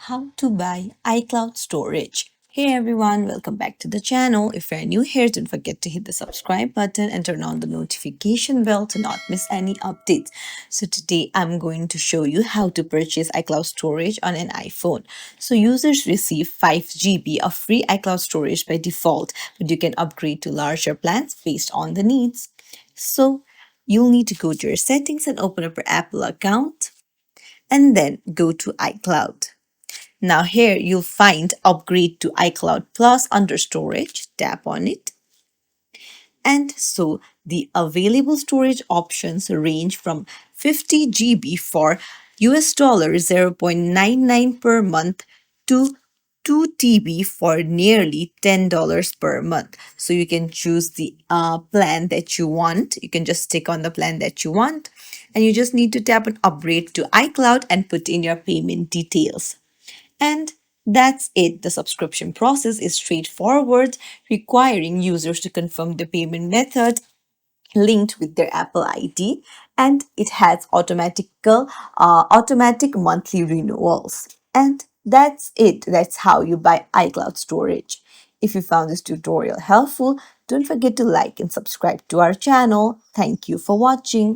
How to buy iCloud storage. Hey everyone, welcome back to the channel. If you're new here, don't forget to hit the subscribe button and turn on the notification bell to not miss any updates. So today I'm going to show you how to purchase iCloud storage on an iPhone. So users receive 5 GB of free iCloud storage by default, but you can upgrade to larger plans based on the needs. So you'll need to go to your settings and open up your Apple account and then go to iCloud. Now here you'll find upgrade to iCloud Plus under storage. Tap on it. And so the available storage options range from 50 GB for US dollar 0.99 per month to 2 TB for nearly $10 per month. So you can choose the plan that you want. You can just stick on the plan that you want. And you just need to tap on upgrade to iCloud and put in your payment details. And that's it. The subscription process is straightforward, requiring users to confirm the payment method linked with their Apple ID, and it has automatic monthly renewals. And that's it. That's how you buy iCloud storage. If you found this tutorial helpful, don't forget to like and subscribe to our channel. Thank you for watching.